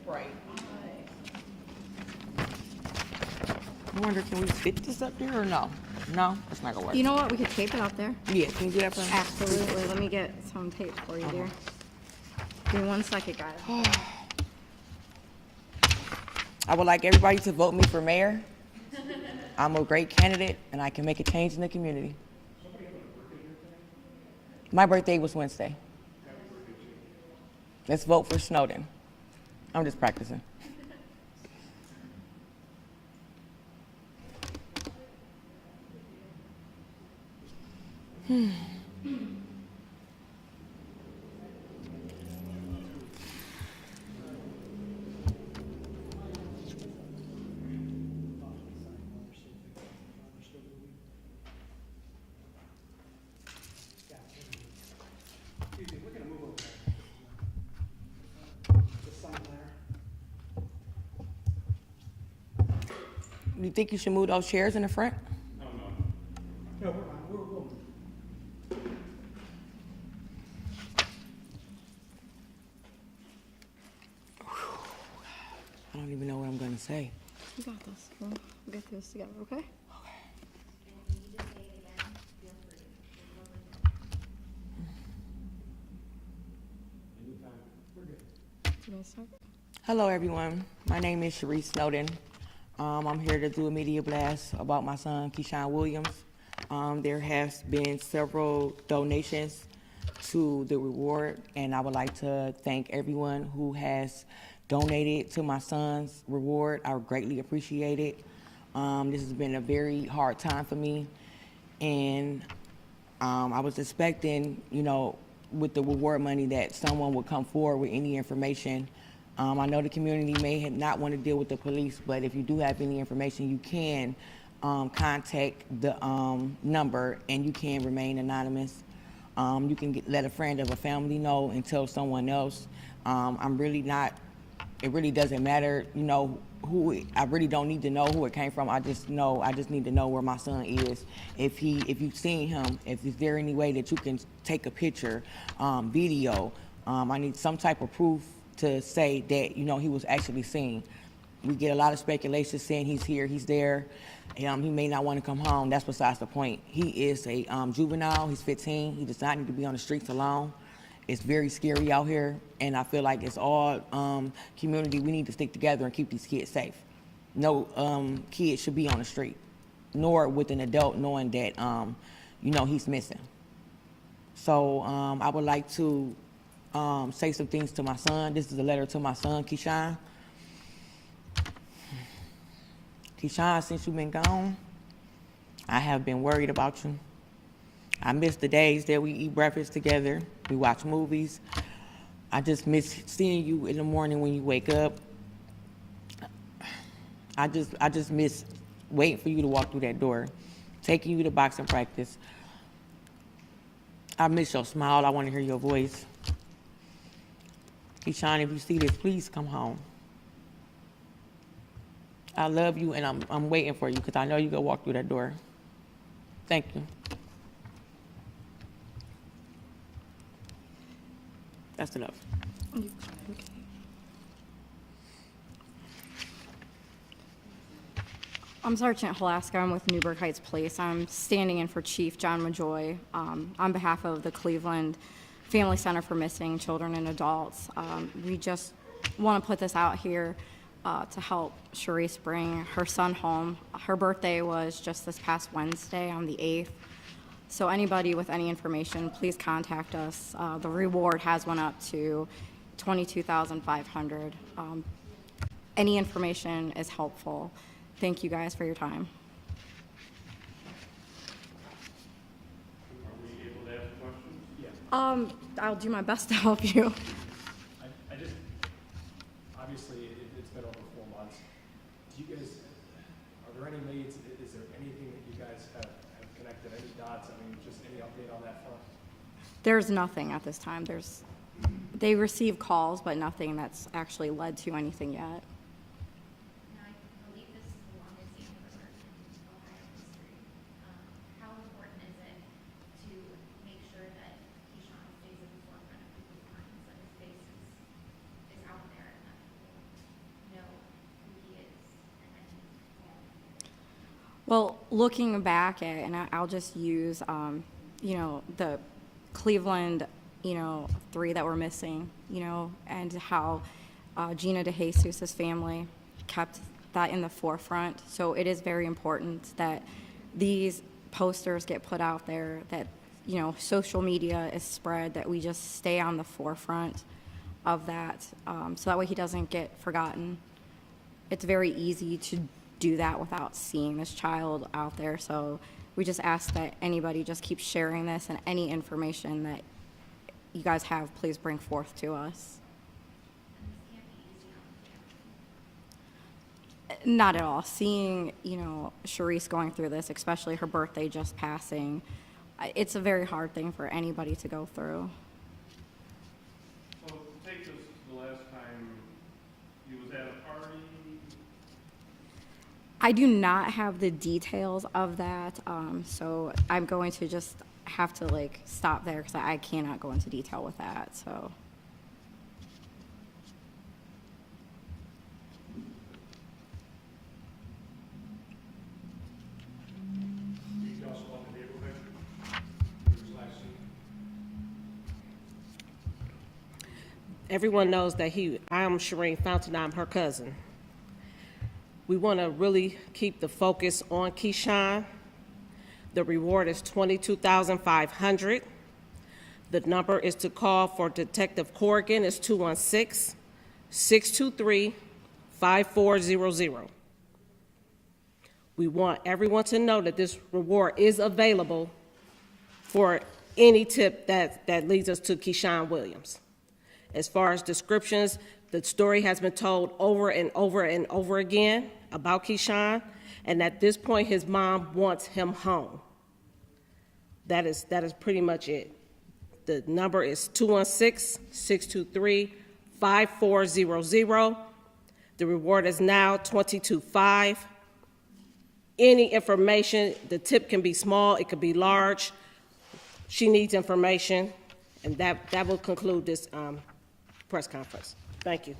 Right. I wonder, can we fit this up there or no? No, it's not gonna work. You know what? We could tape it up there. Yeah, can you do that for me? Absolutely. Let me get some tape for you, dear. Give me 1 second, guys. I would like everybody to vote me for mayor. I'm a great candidate, and I can make a change in the community. My birthday was Wednesday. Let's vote for Snowden. I'm just practicing. You think you should move those chairs in the front? No, we're I don't even know what I'm gonna say. You got this. We'll get through this together, okay? Hello, everyone. My name is Sharice Snowden. I'm here to do a media blast about my son, Keshaun Williams. There has been several donations to the reward, and I would like to thank everyone who has donated to my son's reward. I greatly appreciate it. This has been a very hard time for me, and I was expecting, with the reward money that someone would come forward with any information. I know the community may not want to deal with the police, but if you do have any information, you can contact the number, and you can remain anonymous. You can let a friend of a family know and tell someone else. It really doesn't matter, I really don't need to know who it came from. I just need to know where my son is. If you've seen him, if is there any way that you can take a picture, video, I need some type of proof to say that, he was actually seen. We get a lot of speculation saying he's here, he's there, he may not want to come home. That's besides the point. He is a juvenile, he's 15, he does not need to be on the streets alone. It's very scary out here, and I feel like it's all community. We need to stick together and keep these kids safe. No kid should be on the street, nor with an adult knowing that, he's missing. So I would like to say some things to my son. This is a letter to my son, Keshaun. Keshaun, since you've been gone, I have been worried about you. I miss the days that we eat breakfast together, we watch movies. I just miss seeing you in the morning when you wake up. I just miss waiting for you to walk through that door, taking you to boxing practice. I miss your smile. I want to hear your voice. Keshaun, if you see this, please come home. I love you, and I'm waiting for you because I know you're going to walk through that door. Thank you. That's enough. Okay. I'm Sergeant Halaska. I'm with Newburgh Heights Police. I'm standing in for Chief John Majoy on behalf of the Cleveland Family Center for Missing Children and Adults. We just want to put this out here to help Sharice bring her son home. Her birthday was just this past Wednesday on the 8th. So anybody with any information, please contact us. The reward has went up to $22,500. Any information is helpful. Thank you guys for your time. Are we able to ask questions? Yeah. I'll do my best to help you. I just, obviously, it's been over 4 months. Do you guys, are there any leads? Is there anything that you guys have connected, any dots? I mean, just any update on that front? There's nothing at this time. They receive calls, but nothing that's actually led to anything yet. Now, I believe this is the longest Newburgh in Ohio history. How important is it to make sure that Keshaun stays at the forefront of people's minds, that his face is out there? And that Well, looking back at, and I'll just use, the Cleveland, 3 that were missing, and how Gina DeJesus's family kept that in the forefront. So it is very important that these posters get put out there, that, social media is spread, that we just stay on the forefront of that, so that way he doesn't get forgotten. It's very easy to do that without seeing this child out there. So we just ask that anybody just keep sharing this, and any information that you guys have, please bring forth to us. Not at all. Seeing, Sharice going through this, especially her birthday just passing, it's a very hard thing for anybody to go through. So take this the last time you was at a party. I do not have the details of that, so I'm going to just have to stop there because I cannot go into detail with that. So. You also want the neighborhood? Everyone knows that I'm Shireen Fountain, I'm her cousin. We want to really keep the focus on Keshaun. The reward is $22,500. The number is to call for Detective Corrigan is 216-623-5400. We want everyone to know that this reward is available for any tip that leads us to Keshaun Williams. As far as descriptions, the story has been told over and over and over again about Keshaun, and at this point, his mom wants him home. That is pretty much it. The number is 216-623-5400. The reward is now $22,500. Any information, the tip can be small, it could be large. She needs information, and that will conclude this press conference. Thank you.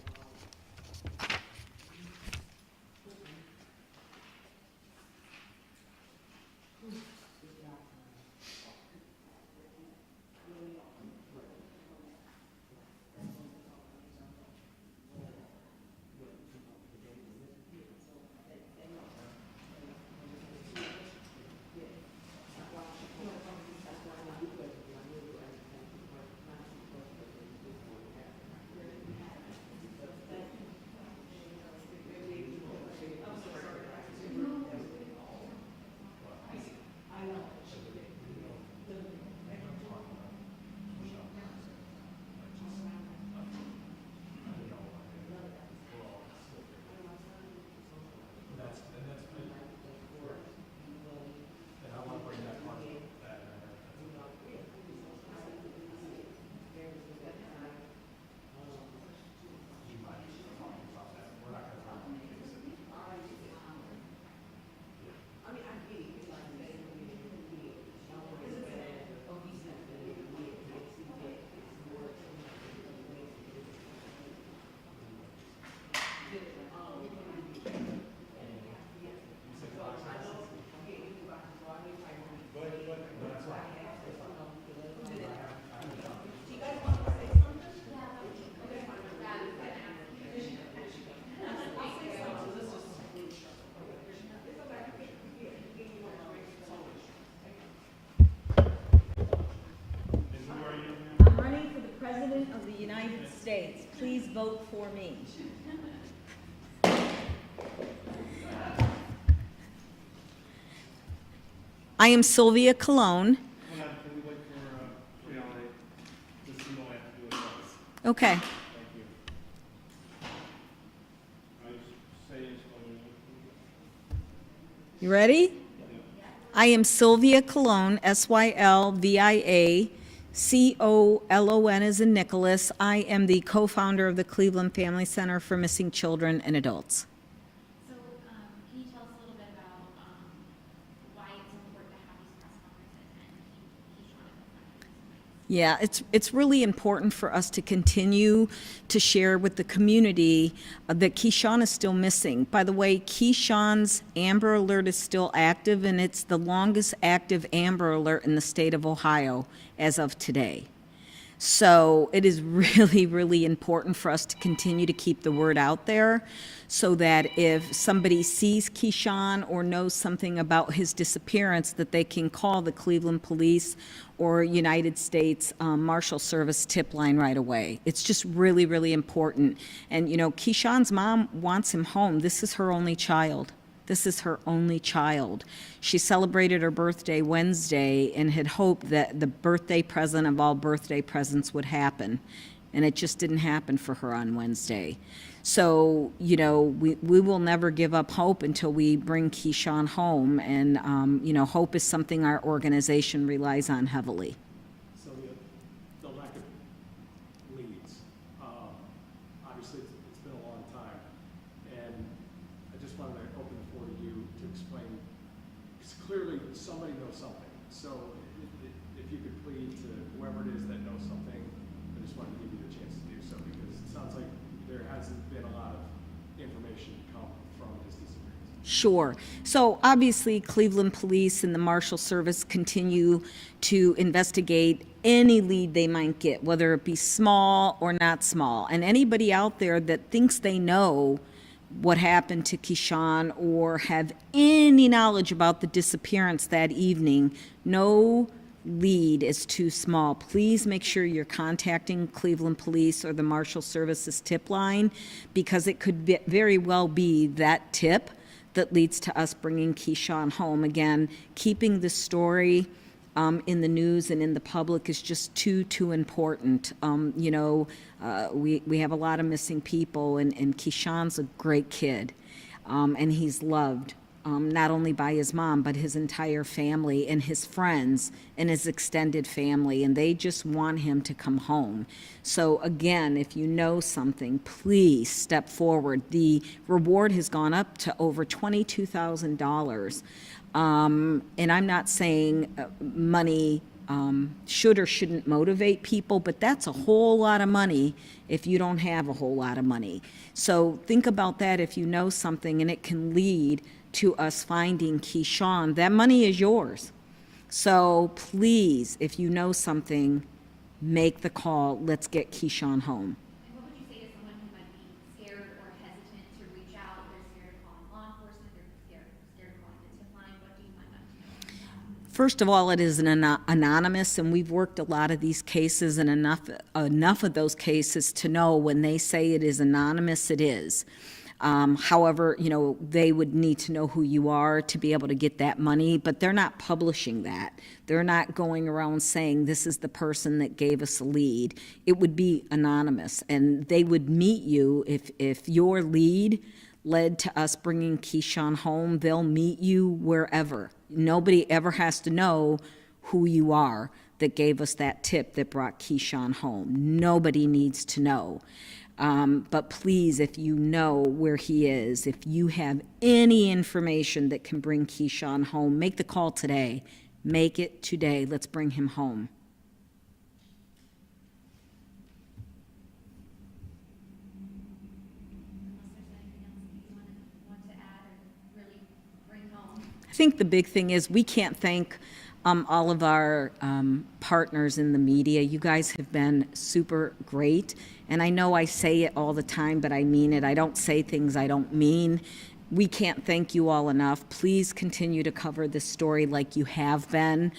President of the United States. Please vote for me. I am Sylvia Cologne. Hold on, can we wait for Brianna? Just so you don't have to do it twice. Okay. Thank you. I say it slowly. You ready? I am Sylvia Cologne, Sylvia Colon as in Nicholas. I am the co-founder of the Cleveland Family Center for Missing Children and Adults. So, can you tell us a little bit about why it's important to have these press conferences and keep Keshaun at the front of Yeah, it's really important for us to continue to share with the community that Keshaun is still missing. By the way, Keshaun's Amber Alert is still active, and it's the longest active Amber Alert in the state of Ohio as of today. So it is really, really important for us to continue to keep the word out there so that if somebody sees Keshaun or knows something about his disappearance, that they can call the Cleveland Police or United States Marshal Service tip line right away. It's just really, really important. And, you know, Keshaun's mom wants him home. This is her only child. This is her only child. She celebrated her birthday Wednesday and had hoped that the birthday present of all birthday presents would happen. And it just didn't happen for her on Wednesday. So, you know, we will never give up hope until we bring Keshaun home. And, you know, hope is something our organization relies on heavily. So the lack of leads, obviously it's been a long time, and I just wanted to open the floor to you to explain, because clearly somebody knows something. So if you could plead to whoever it is that knows something, I just wanted to give you the chance to do so, because it sounds like there hasn't been a lot of information come from his disappearance. Sure. So obviously, Cleveland Police and the Marshal Service continue to investigate any lead they might get, whether it be small or not small. And anybody out there that thinks they know what happened to Keshaun or have any knowledge about the disappearance that evening, no lead is too small. Please make sure you're contacting Cleveland Police or the Marshal Service's tip line, because it could very well be that tip that leads to us bringing Keshaun home. Again, keeping the story in the news and in the public is just too important. You know, we have a lot of missing people, and Keshaun's a great kid, and he's loved. Not only by his mom, but his entire family and his friends and his extended family, and they just want him to come home. So again, if you know something, please step forward. The reward has gone up to over $22,000. And I'm not saying money should or shouldn't motivate people, but that's a whole lot of money if you don't have a whole lot of money. So think about that if you know something, and it can lead to us finding Keshaun. That money is yours. So please, if you know something, make the call. Let's get Keshaun home. And what would you say to someone who might be scared or hesitant to reach out? They're scared of calling law enforcement, they're scared of calling the tip line. What do you might want to know? First of all, it is an anonymous, and we've worked a lot of these cases, and enough of those cases to know when they say it is anonymous, it is. However, you know, they would need to know who you are to be able to get that money, but they're not publishing that. They're not going around saying this is the person that gave us a lead. It would be anonymous, and they would meet you if your lead led to us bringing Keshaun home. They'll meet you wherever. Nobody ever has to know who you are that gave us that tip that brought Keshaun home. Nobody needs to know. But please, if you know where he is, if you have any information that can bring Keshaun home, make the call today. Make it today. Let's bring him home. Unless there's anything else that you want to add or really bring home. I think the big thing is we can't thank all of our partners in the media. You guys have been super great. And I know I say it all the time, but I mean it. I don't say things I don't mean. We can't thank you all enough. Please continue to cover this story like you have been.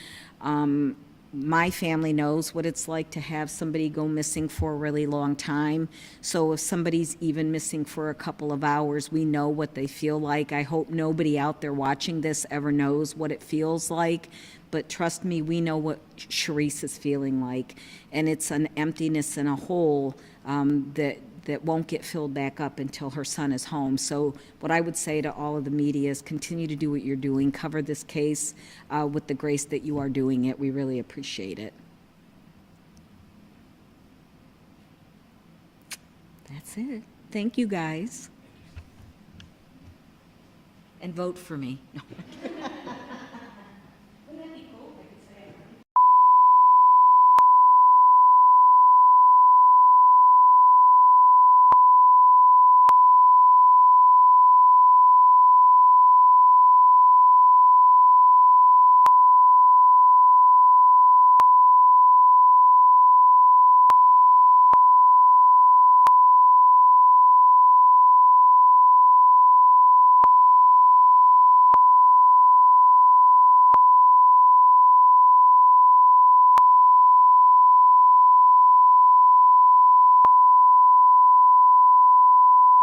My family knows what it's like to have somebody go missing for a really long time. So if somebody's even missing for a couple of hours, we know what they feel like. I hope nobody out there watching this ever knows what it feels like. But trust me, we know what Sharice is feeling like. And it's an emptiness and a hole that won't get filled back up until her son is home. So what I would say to all of the media is continue to do what you're doing. Cover this case with the grace that you are doing it. We really appreciate it. That's it. Thank you, guys. And vote for me. No.